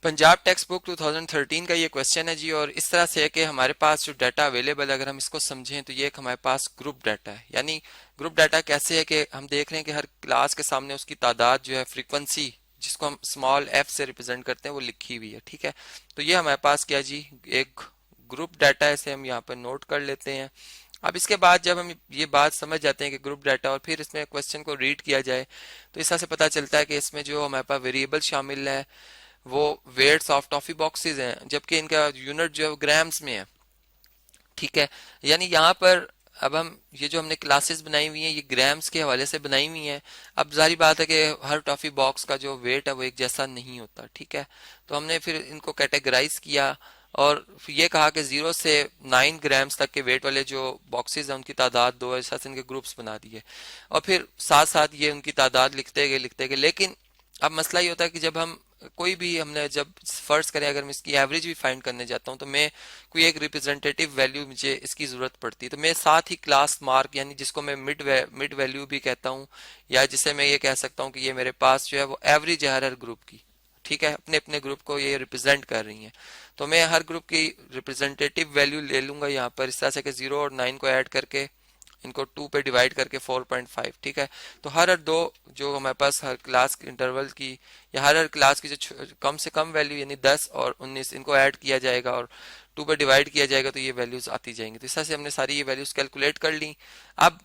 Punjab text book 2013 का ये question है जी। और इस तरह से है कि हमारे पास जो डाटा अवेलेबल, अगर हम इसको समझें तो ये एक हमारे पास ग्रुप डाटा है। यानी ग्रुप डाटा कैसे है कि हम देख रहे हैं कि हर क्लास के सामने उसकी तादाद जो है, फ्रीक्वेंसी जिसको हम स्मॉल एफ से रिप्रेजेंट करते हैं, वो लिखी हुई है। ठीक है, तो ये हमारे पास क्या जी, एक ग्रुप डाटा है, इसे हम यहाँ पर नोट कर लेते हैं। अब इसके बाद जब हम ये बात समझ जाते हैं कि ग्रुप डाटा, और फिर इसमें क्वेश्चन को रीड किया जाए, तो इस तरह से पता चलता है कि इसमें जो हमारे पास वेरिएबल शामिल है वो वेट्स ऑफ टॉफी बॉक्सेस हैं, जबकि इनका यूनिट जो है ग्राम्स में है। ठीक है, यानी यहाँ पर अब हम ये जो हमने क्लासेस बनाई हुई हैं ये ग्राम्स के हवाले से बनाई हुई हैं। अब जारी बात है कि हर टॉफी बॉक्स का जो वेट है वो एक जैसा नहीं होता। ठीक है, तो हमने फिर इनको कैटेगराइज किया और ये कहा कि 0 से 9 ग्राम्स तक के वेट वाले जो बॉक्सेस हैं उनकी तादाद 2 है, ऐसा इनके ग्रुप्स बना दिए। और फिर साथ साथ ये उनकी तादाद लिखते गए। लेकिन अब मसला ये होता है कि जब हम कोई भी, हमने जब फर्ज करें अगर मैं इसकी एवरेज भी फाइंड करने जाता हूं, तो मैं कोई एक रिप्रेजेंटेटिव वैल्यू मुझे इसकी जरूरत पड़ती है, तो मैं साथ ही क्लास मार्क, यानी जिसको मैं मिड वैल्यू भी कहता हूं, या जिसे मैं ये कह सकता हूं कि ये मेरे पास जो है वो एवरेज है हर ग्रुप की। ठीक है, अपने अपने ग्रुप को ये रिप्रेजेंट कर रही हैं, तो मैं हर ग्रुप की रिप्रेजेंटेटिव वैल्यू ले लूंगा यहाँ पर इस तरह से कि 0 और 9 को ऐड करके इनको 2 पे डिवाइड करके 4.5। ठीक है, तो हर हर दो जो हमारे पास हर क्लास इंटरवल की, या हर क्लास की जो कम से कम वैल्यू यानी 10 और 19, इनको ऐड किया जाएगा और 2 पे डिवाइड किया जाएगा, तो ये वैल्यूज आती जाएंगी। तो इस तरह से हमने सारी ये वैल्यूज कैलकुलेट कर ली। अब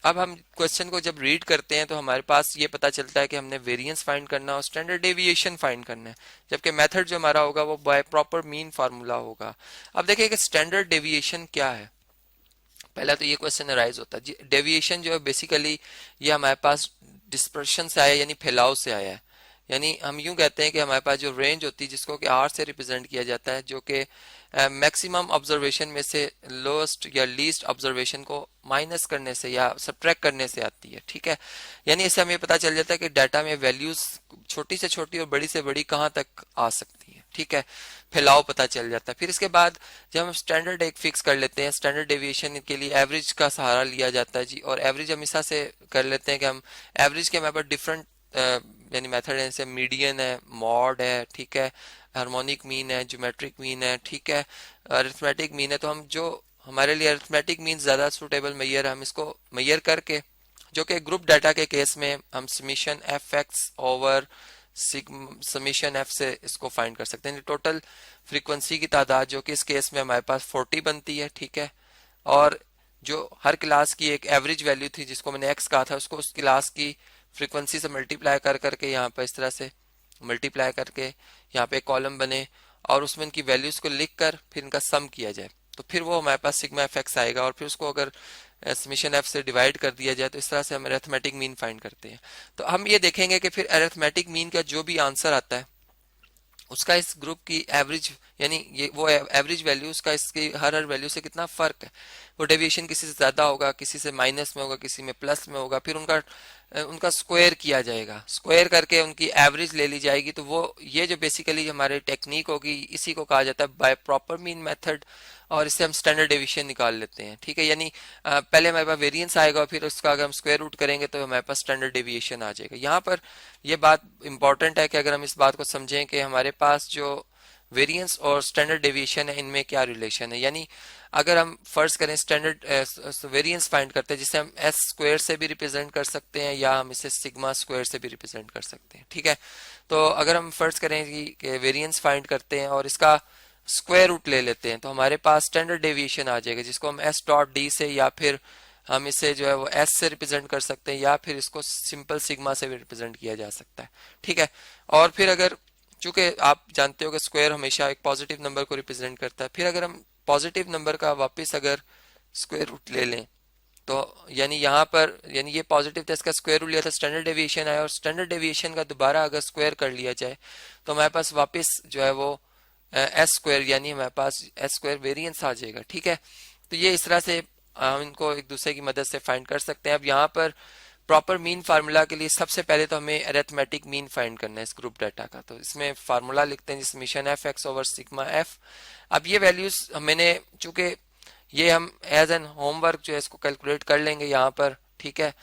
अब हम क्वेश्चन को जब रीड करते हैं तो हमारे पास ये पता चलता है कि हमने वेरिएंस फाइंड करना और स्टैंडर्ड डेविएशन फाइंड करना है, जबकि मेथड जो हमारा होगा वो बाय प्रॉपर मीन फार्मूला होगा। अब देखिए कि स्टैंडर्ड डेविएशन क्या है। पहला तो ये क्वेश्चन अराइज होता है, डेविएशन जो है बेसिकली ये हमारे पास डिस्पर्शन से आया, यानी फैलाव से आया है। यानी हम यूं कहते हैं कि हमारे पास जो रेंज होती है जिसको कि आर से रिप्रेजेंट किया जाता है, जो कि मैक्सिमम ऑब्जर्वेशन में से लोएस्ट या लीस्ट ऑब्जर्वेशन को माइनस करने से या सब्ट्रैक्ट करने से आती है। ठीक है, यानी इससे हमें पता चल जाता है कि डाटा में वैल्यूज छोटी से छोटी और बड़ी से बड़ी कहाँ तक आ सकती है। ठीक है, फैलाव पता चल जाता है। फिर इसके बाद जब हम स्टैंडर्ड एक फिक्स कर लेते हैं, स्टैंडर्ड डेविएशन के लिए एवरेज का सहारा लिया जाता है जी। और एवरेज हम ऐसा से कर लेते हैं कि हम एवरेज के हमारे पास डिफरेंट यानी मेथड है, जैसे मीडियन है, मॉड है, ठीक है, हार्मोनिक मीन है, ज्योमेट्रिक मीन है, ठीक है, अरिथमेटिक मीन है। तो हम जो हमारे लिए अरिथमेटिक मीन ज्यादा सुटेबल मैयर है, हम इसको मैयर करके, जो कि ग्रुप डाटा के केस में हम summation F x over summation F से इसको फाइंड कर सकते हैं। टोटल फ्रीक्वेंसी की तादाद जो कि इस केस में हमारे पास 40 बनती है। ठीक है, और जो हर क्लास की एक एवरेज वैल्यू थी जिसको मैंने एक्स कहा था, उसको उस क्लास की फ्रीक्वेंसी से मल्टीप्लाई कर करके यहाँ पर इस तरह से मल्टीप्लाई करके यहाँ पे कॉलम बने और उसमें इनकी वैल्यूज को लिख कर फिर इनका सम किया जाए, तो फिर वो हमारे पास सिग्मा एफ एक्स आएगा। और फिर उसको अगर समीशन एफ से डिवाइड कर दिया जाए, तो इस तरह से हम अरिथमेटिक मीन फाइंड करते हैं। तो हम ये देखेंगे कि फिर अरिथमेटिक मीन का जो भी आंसर आता है उसका इस ग्रुप की एवरेज, यानी ये वो एवरेज वैल्यू उसका इसकी हर हर वैल्यू से कितना फर्क है, वो डेविएशन किसी से ज्यादा होगा, किसी से माइनस में होगा, किसी में प्लस में होगा। फिर उनका उनका स्क्वायर किया जाएगा, स्क्वायर करके उनकी एवरेज ले ली जाएगी। तो वो ये जो बेसिकली हमारे टेक्निक होगी, इसी को कहा जाता है बाय प्रॉपर मीन मेथड, और इससे हम स्टैंडर्ड डेविएशन निकाल लेते हैं। ठीक है, यानी पहले हमारे पास वेरिएंस आएगा, फिर उसका अगर हम स्क्वायर रूट करेंगे तो हमारे पास स्टैंडर्ड डेविएशन आ जाएगा। यहाँ पर ये बात इंपॉर्टेंट है कि अगर हम इस बात को समझें कि हमारे पास जो वेरिएंस और स्टैंडर्ड डेविएशन है इनमें क्या रिलेशन है। यानी अगर हम फर्ज करें स्टैंडर्ड वेरिएंस फाइंड करते हैं, जिसे हम एस स्क्वायर से भी रिप्रेजेंट कर सकते हैं या हम इसे सिग्मा स्क्वायर से भी रिप्रेजेंट कर सकते हैं। ठीक है, तो अगर हम फर्ज करें कि वेरिएंस फाइंड करते हैं और इसका स्क्वायर रूट ले लेते हैं, तो हमारे पास स्टैंडर्ड डेविएशन आ जाएगा, जिसको हम एस डॉट डी से, या फिर हम इसे जो है वो एस से रिप्रेजेंट कर सकते हैं, या फिर इसको सिंपल सिग्मा से भी रिप्रेजेंट किया जा सकता है। ठीक है, और फिर अगर, चूंकि आप जानते हो कि स्क्वायर हमेशा एक पॉजिटिव नंबर को रिप्रेजेंट करता है, फिर अगर हम पॉजिटिव नंबर का वापस अगर स्क्वायर रूट ले लें, तो यानी यहाँ पर, यानी ये पॉजिटिव था, इसका स्क्वायर रूट लिया था, स्टैंडर्ड डेविएशन आया, और स्टैंडर्ड डेविएशन का दोबारा अगर स्क्वायर कर लिया जाए तो हमारे पास वापस जो है वो एस स्क्वायर, यानी हमारे पास एस स्क्वायर वेरिएंस आ जाएगा। ठीक है, तो ये इस तरह से हम इनको एक दूसरे की मदद से फाइंड कर सकते हैं। अब यहाँ पर प्रॉपर मीन फार्मूला के लिए सबसे पहले तो हमें अरिथमेटिक मीन फाइंड करना है इस ग्रुप डाटा का। तो इसमें फार्मूला लिखते हैं, जिसमें summation F x over sigma F. अब ये वैल्यूज मैंने, चूंकि ये हम एज एन होमवर्क जो है इसको कैलकुलेट कर लेंगे यहाँ पर। ठीक है,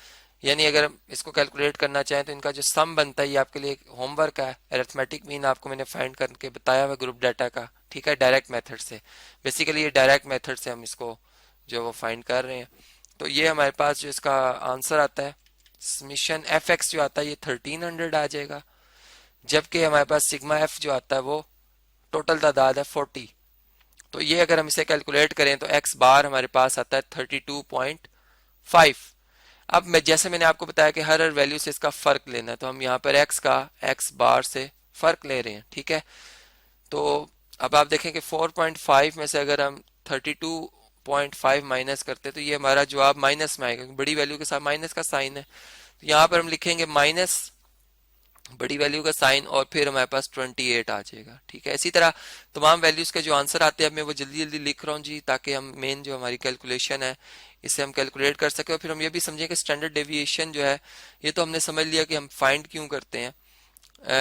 यानी अगर हम इसको कैलकुलेट करना चाहें तो इनका जो सम बनता है ये आपके लिए होमवर्क है। अरिथमेटिक मीन आपको मैंने फाइंड करके बताया हुआ ग्रुप डाटा का, ठीक है, डायरेक्ट मेथड से। बेसिकली ये डायरेक्ट मेथड से हम इसको जो वो फाइंड कर रहे हैं। तो ये हमारे पास जो इसका आंसर आता है समीशन एफ एक्स जो आता है ये 1300 आ जाएगा, जबकि हमारे पास सिग्मा एफ जो आता है वो टोटल तादाद है 40। तो ये अगर हम इसे कैलकुलेट करें तो एक्स बार हमारे पास आता है 32.5। अब मैं जैसे मैंने आपको बताया कि हर वैल्यू से इसका फर्क लेना है, तो हम यहाँ पर एक्स का एक्स बार से फर्क ले रहे हैं, ठीक है। तो अब आप देखें कि 4.5 में से अगर हम 32.5 माइनस करते हैं तो ये हमारा जवाब माइनस में आएगा, बड़ी वैल्यू के साथ माइनस का साइन है। तो यहाँ पर हम लिखेंगे माइनस बड़ी वैल्यू का साइन और फिर हमारे पास 28 आ जाएगा, ठीक है। इसी तरह तमाम वैल्यूज के जो आंसर आते हैं अब मैं वो जल्दी जल्दी लिख रहा हूँ जी, ताकि हम मेन जो हमारी कैलकुलेशन है इसे हम कैलकुलेट कर सके। और फिर हम ये भी समझें कि स्टैंडर्ड डेविएशन जो है ये तो हमने समझ लिया कि हम फाइंड क्यों करते हैं,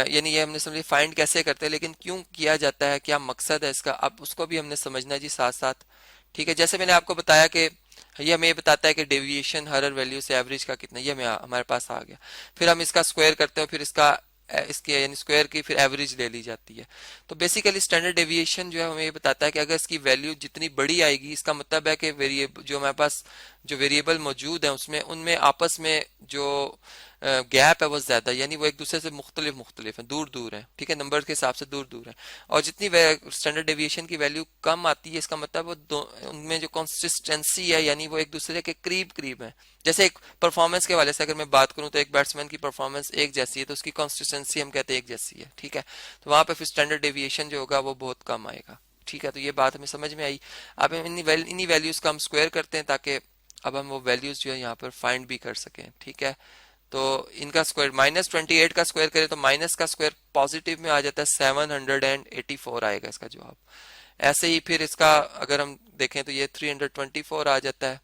यानी ये हमने समझ फाइंड कैसे करते हैं, लेकिन क्यों किया जाता है, क्या मकसद है इसका, अब उसको भी हमने समझना जी साथ साथ, ठीक है। जैसे मैंने आपको बताया कि ये हमें ये बताता है कि डेविएशन हर वैल्यू से एवरेज का कितना, ये हमें हमारे पास आ गया। फिर हम इसका स्क्वायर करते हैं, फिर इसका इसके यानी स्क्वायर की फिर एवरेज ले ली जाती है। तो बेसिकली स्टैंडर्ड डेविएशन जो है हमें ये बताता है कि अगर इसकी वैल्यू जितनी बड़ी आएगी इसका मतलब है कि वेरिएबल जो हमारे पास जो वेरिएबल मौजूद है उसमें उनमें आपस में जो गैप है वो ज्यादा, यानी वो एक दूसरे से मुख्तलिफ है, दूर दूर है, ठीक है, नंबर के हिसाब से दूर दूर है। और जितनी स्टैंडर्ड डेविएशन की वैल्यू कम आती है इसका मतलब वो उनमें जो कंसिस्टेंसी है यानी वो एक दूसरे के करीब करीब है। जैसे एक परफॉर्मेंस के हवाले से अगर मैं बात करूं तो एक बैट्समैन की परफॉर्मेंस एक जैसी है तो उसकी कंसिस्टेंसी हम कहते हैं एक जैसी है, ठीक है। तो वहां पे फिर स्टैंडर्ड डेविएशन जो होगा वो बहुत कम आएगा, ठीक है। तो ये बात हमें समझ में आई। अब इन्हीं वैल्यूज का हम स्क्वायर करते हैं ताकि अब हम वो वैल्यूज जो है यहाँ पर फाइंड भी कर सकें, ठीक है। तो इनका स्क्वायर -28 का स्क्वायर करें तो माइनस का स्क्वायर पॉजिटिव में आ जाता है 784 आएगा इसका जवाब। ऐसे ही फिर इसका अगर हम देखें तो ये 324 आ जाता है।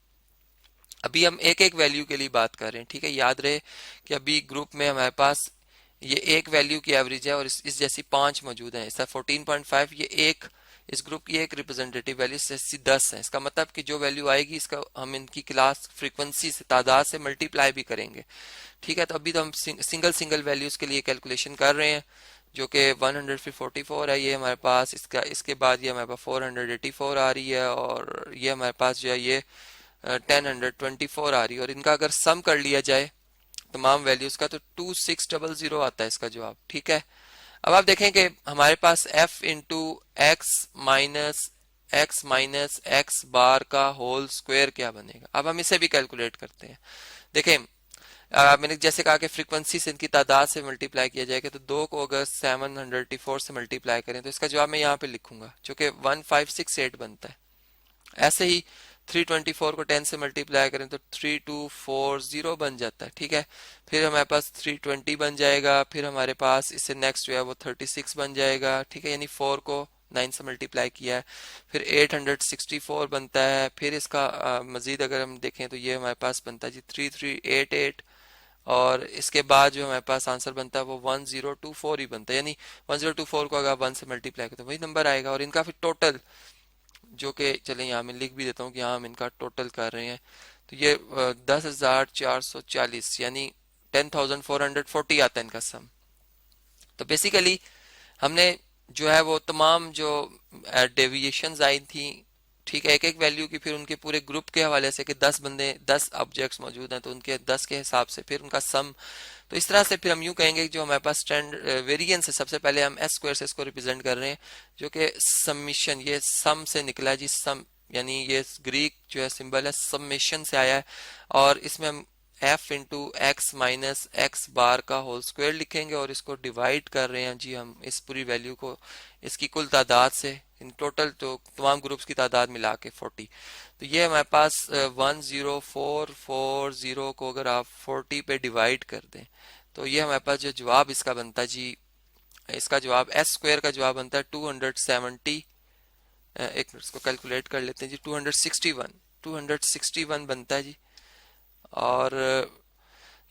अभी हम एक एक वैल्यू के लिए बात कर रहे हैं, ठीक है। याद रहे कि अभी ग्रुप में हमारे पास ये एक वैल्यू की एवरेज है और इस जैसी 5 मौजूद है। इसका 14.5 ये एक इस ग्रुप की एक रिप्रेजेंटेटिव वैल्यू जैसी 10 है। इसका मतलब कि जो वैल्यू आएगी इसका हम इनकी क्लास फ्रीक्वेंसी से तादाद से मल्टीप्लाई भी करेंगे, ठीक है। तो अभी तो हम सिंगल सिंगल वैल्यूज के लिए कैलकुलेशन कर रहे हैं जो कि 144 है ये हमारे पास, इसका इसके बाद ये हमारे पास 484 आ रही है और ये हमारे पास जो है ये 1024 आ रही है। और इनका अगर सम कर लिया जाए तमाम वैल्यूज का तो 2600 आता है इसका जवाब, ठीक है। अब आप देखें कि हमारे पास f into x minus x bar का होल स्क्वायर क्या बनेगा। अब हम इसे भी कैलकुलेट करते हैं। देखें मैंने जैसे कहा कि फ्रीक्वेंसी से इनकी तादाद से मल्टीप्लाई किया जाएगा, तो 2 को अगर 784 से मल्टीप्लाई करें तो इसका जवाब मैं यहाँ पे लिखूंगा जो कि 1568 बनता है। ऐसे ही 324 को 10 से मल्टीप्लाई करें तो 3240 बन जाता है, ठीक है। फिर हमारे पास 320 बन जाएगा, फिर हमारे पास इससे नेक्स्ट जो है वो 36 बन जाएगा, ठीक है, यानी 4 को 9 से मल्टीप्लाई किया है। फिर 864 बनता है। फिर इसका मजीद अगर हम देखें तो ये हमारे पास बनता है जी 3388 और इसके बाद जो हमारे पास आंसर बनता है वो 1024 ही बनता है, यानी 1024 को अगर 1 से मल्टीप्लाई करें तो वही नंबर आएगा। और इनका फिर टोटल जो कि चले यहाँ मैं लिख भी देता हूँ कि यहाँ हम इनका टोटल कर रहे हैं तो ये 10,440 यानी 10,440 आता है इनका सम। तो बेसिकली हमने जो है वो तमाम जो डेविएशंस आई थी, ठीक है, एक एक वैल्यू की, फिर उनके पूरे ग्रुप के हवाले से कि 10 ऑब्जेक्ट्स मौजूद हैं तो उनके 10 के हिसाब से फिर उनका सम। तो इस तरह से फिर हम यूं कहेंगे कि जो हमारे पास स्टैंड वेरिएंस है सबसे पहले हम एस स्क्वायर से इसको रिप्रेजेंट कर रहे हैं जो कि समिशन ये सम से निकला जी, सम यानी ये ग्रीक जो है सिंबल है समेशन से आया है और इसमें हम f into x minus x bar का होल स्क्वायर लिखेंगे और इसको डिवाइड कर रहे हैं जी हम इस पूरी वैल्यू को इसकी कुल तादाद से, इन टोटल तो तमाम ग्रुप्स की तादाद मिला के 40। तो ये हमारे पास 10440 को अगर आप 40 पे डिवाइड कर दें तो ये हमारे पास जो जवाब इसका बनता है जी, इसका जवाब एस स्क्वायर का जवाब बनता है 270। एक मिनट इसको कैलकुलेट कर लेते हैं जी, 261 बनता है जी। और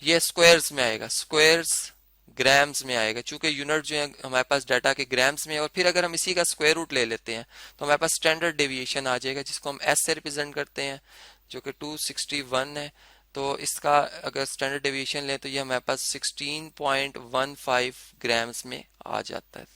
ये स्क्वायर्स में आएगा, स्क्वायर्स ग्राम्स में आएगा चूंकि यूनिट जो है हमारे पास डाटा के ग्राम्स में है। और फिर अगर हम इसी का स्क्वायर रूट ले लेते हैं तो हमारे पास स्टैंडर्ड डेविएशन आ जाएगा जिसको हम एस से रिप्रेजेंट करते हैं जो कि 261 है। तो इसका अगर स्टैंडर्ड डेविएशन लें तो ये हमारे पास 16.15 ग्राम्स में आ जाता है।